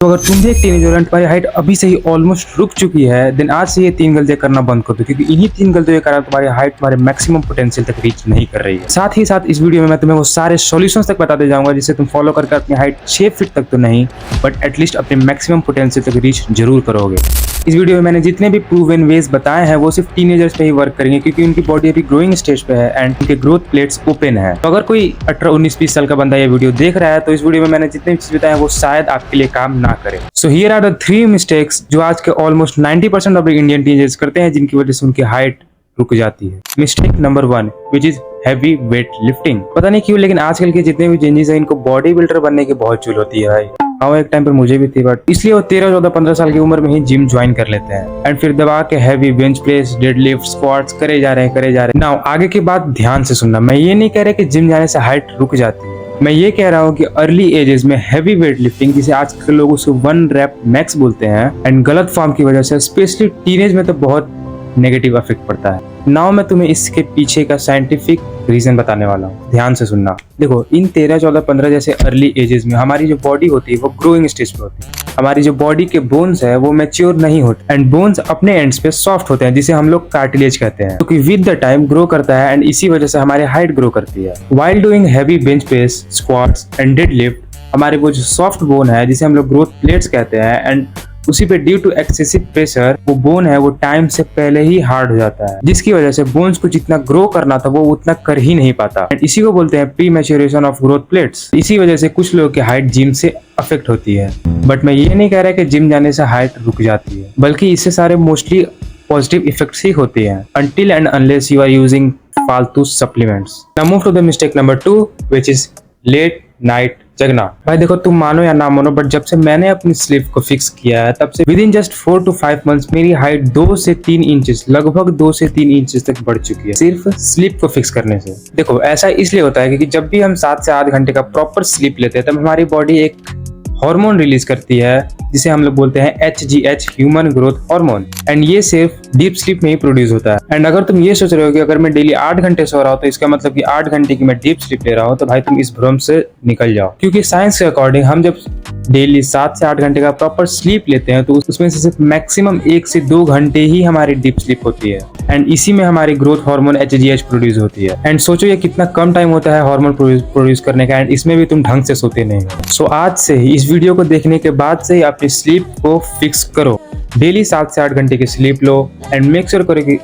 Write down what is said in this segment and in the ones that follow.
तो अगर तुम भी एक टीनेजर और तुम्हारी हाइट अभी से ही ऑलमोस्ट रुक चुकी है, देन आज से ये 3 गलतियां करना बंद कर दो, क्योंकि इन्हीं 3 गलतियों के कारण तुम्हारी हाइट तुम्हारे मैक्सिमम पोटेंशियल तक रीच नहीं कर रही है। साथ ही साथ इस वीडियो में मैं तुम्हें वो सारे सॉल्यूशंस तक बताते जाऊंगा जिससे तुम फॉलो करके अपनी हाइट 6 फीट तक तो नहीं बट एटलीस्ट अपने मैक्सिमम पोटेंशियल तक रीच जरूर करोगे। इस वीडियो में मैंने जितने भी प्रूवन वेज बताए हैं वो सिर्फ टीनेजर्स पे ही वर्क करेंगे, क्योंकि उनकी बॉडी अभी ग्रोइंग स्टेज पे है एंड उनके ग्रोथ प्लेट्स ओपन है। तो अगर कोई 18, 19, 20 साल का बंदा ये वीडियो देख रहा है तो इस वीडियो में मैंने जितने भी चीज बताए वो शायद आपके लिए काम ना करे। So here are the 3 mistakes जो आज के almost 90% of the Indian teenagers करते हैं, जिनकी वजह से उनकी हाइट रुक जाती है। Mistake number 1 which is heavy weight lifting. पता नहीं क्यों लेकिन आजकल के जितने भी जेंजीज हैं इनको बॉडी बिल्डर बनने की बहुत चुल होती है भाई। हाँ, एक टाइम पर मुझे भी थी, बट इसलिए वो 13, 14, 15 साल की उम्र में ही जिम ज्वाइन कर लेते हैं एंड फिर दबा के heavy bench press, deadlift, squats करे जा रहे हैं। नाउ आगे की बात ध्यान से सुनना। मैं ये नहीं कह रहा कि जिम जाने से हाइट रुक जाती है, मैं ये कह रहा हूँ कि अर्ली एजेस में हैवी वेट लिफ्टिंग, जिसे आजकल लोग उसको 1 rep मैक्स बोलते हैं, एंड गलत फॉर्म की वजह से स्पेशली टीनेज में तो बहुत नेगेटिव इफेक्ट पड़ता है। नाउ मैं तुम्हें इसके पीछे का साइंटिफिक रीजन बताने वाला हूँ, ध्यान से सुनना। देखो, इन 13, 14, 15 जैसे अर्ली एजेस में हमारी जो बॉडी होती है वो ग्रोइंग स्टेज पे होती है। हमारी जो बॉडी के बोन्स है वो मैच्योर नहीं होते एंड बोन्स अपने एंड्स पे सॉफ्ट होते हैं, जिसे हम लोग कार्टिलेज कहते हैं, क्योंकि विद द टाइम ग्रो करता है एंड इसी वजह से हमारी हाइट ग्रो करती है। While doing heavy bench press, squats and deadlift हमारे वो जो सॉफ्ट बोन है जिसे हम लोग ग्रोथ प्लेट्स कहते हैं, एंड उसी पे ड्यू टू एक्सेसिव प्रेशर वो बोन है वो टाइम से पहले ही हार्ड हो जाता है, जिसकी वजह से बोन्स को जितना ग्रो करना था वो उतना कर ही नहीं पाता। इसी को बोलते हैं pre maturation of growth plates. इसी वजह से कुछ लोगों की हाइट जिम से अफेक्ट होती है। बट मैं ये नहीं कह रहा कि जिम जाने से हाइट रुक जाती है, बल्कि इससे सारे मोस्टली पॉजिटिव इफेक्ट्स ही होते हैं until and unless you are using फालतू supplements. Now move to the mistake number 2 which is late night जगना। भाई देखो, तुम मानो या ना मानो, बट जब से मैंने अपनी स्लीप को फिक्स किया है तब से with in just 4 to 5 months मेरी हाइट 2 से 3 इंचेस, लगभग 2 से 3 इंचेस तक बढ़ चुकी है, सिर्फ स्लीप को फिक्स करने से। देखो, ऐसा इसलिए होता है क्योंकि जब भी हम 7 से 8 घंटे का प्रॉपर स्लीप लेते हैं तब हमारी बॉडी एक हार्मोन रिलीज करती है जिसे हम लोग बोलते हैं HGH, human growth hormone, and ये सिर्फ डीप स्लीप में ही प्रोड्यूस होता है। एंड अगर तुम ये सोच रहे हो कि अगर मैं डेली 8 घंटे सो रहा हूँ तो इसका मतलब कि 8 घंटे की मैं डीप स्लीप ले रहा हूँ, तो भाई तुम इस भ्रम से निकल जाओ, क्योंकि साइंस के अकॉर्डिंग हम जब डेली 7 से 8 घंटे का प्रॉपर स्लीप लेते हैं तो उसमें से सिर्फ मैक्सिमम 1 से 2 घंटे ही हमारी डीप स्लीप होती है, एंड इसी में हमारी ग्रोथ हार्मोन HGH प्रोड्यूस होती है। एंड सोचो ये कितना कम टाइम होता है हार्मोन प्रोड्यूस करने का, एंड इसमें भी तुम ढंग से सोते नहीं हो। सो आज से ही इस वीडियो को देखने के बाद से ही अपनी स्लीप को फिक्स करो। डेली 7 से 8 घंटे की sleep low and make sure करो कि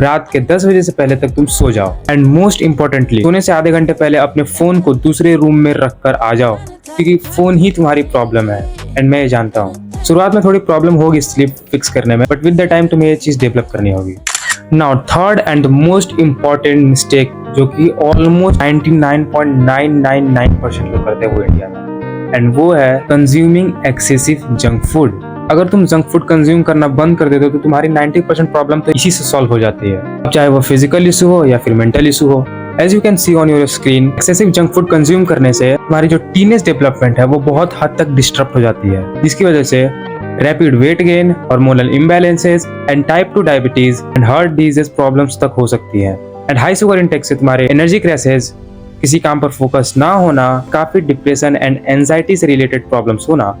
रात के 10 बजे से पहले तक तुम सो जाओ। एंड मोस्ट इंपॉर्टेंटली, सोने से आधे घंटे पहले अपने फोन को दूसरे रूम में रख कर आ जाओ, क्योंकि फोन ही तुम्हारी प्रॉब्लम है। एंड मैं ये जानता हूँ शुरुआत में थोड़ी प्रॉब्लम होगी स्लीप फिक्स करने में, बट विद द टाइम तुम्हें ये चीज डेवलप करनी होगी। Now third and most important mistake, जो कि ऑलमोस्ट 99.999% लोग करते हैं वो इंडिया में, एंड वो है कंज्यूमिंग एक्सेसिव जंक फूड। अगर तुम जंक फूड कंज्यूम करना बंद कर देते हो तो तुम्हारी 90% प्रॉब्लम तो इसी से सॉल्व हो जाती है, चाहे वो फिजिकल इशू हो या फिर मेंटल इशू हो। As you can see on your screen, excessive junk food consume करने से तुम्हारी जो टीनेज डेवलपमेंट है वो बहुत हद तक डिस्टर्ब हो जाती है, जिसकी वजह से rapid weight gain, hormonal imbalances and type 2 diabetes and heart disease problems तक हो सकती है। एंड हाई शुगर इंटेक से तुम्हारे एनर्जी क्रैशेस, किसी काम पर फोकस ना होना, काफी डिप्रेशन एंड एंजाइटी से रिलेटेड प्रॉब्लम्स होना,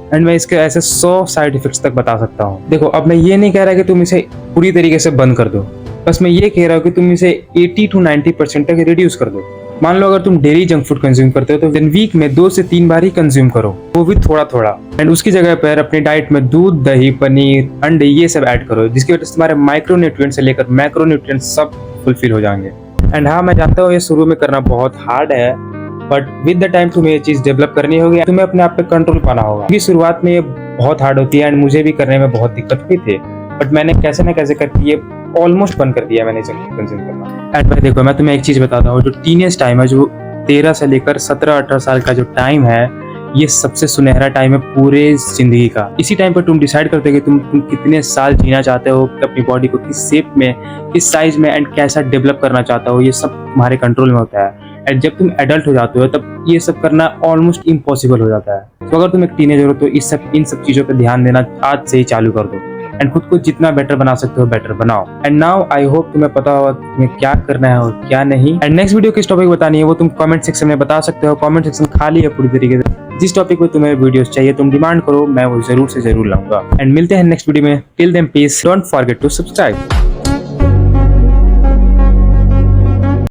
एंड मैं इसके ऐसे 100 साइड इफेक्ट्स तक बता सकता हूँ। देखो, अब मैं ये नहीं कह रहा कि तुम इसे पूरी तरीके से बंद कर दो, बस मैं ये कह रहा हूँ कि तुम इसे 80 to 90% तक रिड्यूस कर दो। मान लो अगर तुम डेली जंक फूड कंज्यूम करते हो तो दिन वीक में 2 से 3 बार ही कंज्यूम करो, वो भी थोड़ा थोड़ा, एंड उसकी जगह पर अपनी डाइट में दूध, दही, पनीर, अंडे ये सब ऐड करो, जिसकी वजह से तुम्हारे माइक्रोन्यूट्रिएंट से लेकर मैक्रोन्यूट्रिएंट सब फुलफिल हो जाएंगे। एंड हाँ, मैं जानता हूँ ये शुरू में करना बहुत हार्ड है, बट विद द टाइम तुम्हें ये चीज डेवलप करनी होगी, तुम्हें अपने आप पे कंट्रोल पाना होगा, क्योंकि शुरुआत में ये बहुत हार्ड होती है एंड मुझे भी करने में बहुत दिक्कत हुई थी, बट मैंने कैसे ना कैसे करके ये ऑलमोस्ट बंद कर दिया मैंने जंक फूड कंज्यूम करना। एंड भाई देखो, मैं तुम्हें एक चीज बताता हूँ, जो टीनेज टाइम है, जो 13 से लेकर 17-18 साल का जो टाइम है, ये सबसे सुनहरा टाइम है पूरे जिंदगी का। इसी टाइम पर तुम डिसाइड करते हो कि तुम कितने साल जीना चाहते हो, अपनी बॉडी को किस शेप में, किस साइज में एंड कैसा डेवलप करना चाहते हो, ये सब तुम्हारे कंट्रोल में होता है। एंड जब तुम एडल्ट हो जाते हो तब ये सब करना ऑलमोस्ट इम्पॉसिबल हो जाता है। तो अगर तुम एक टीनेजर हो तो इन सब चीजों पर ध्यान देना आज से ही चालू कर दो एंड खुद को जितना बेटर बना सकते हो बेटर बनाओ। एंड नाउ आई होप तुम्हें पता होगा तुम्हें क्या करना है और क्या नहीं। एंड नेक्स्ट वीडियो किस टॉपिक बतानी है वो तुम कमेंट सेक्शन में बता सकते हो। कमेंट सेक्शन खाली है पूरी तरीके से। जिस टॉपिक पे तुम्हें वीडियोस चाहिए तुम डिमांड करो, मैं वो जरूर से जरूर लाऊंगा। एंड मिलते हैं नेक्स्ट वीडियो में। Till then peace, don't forget to subscribe.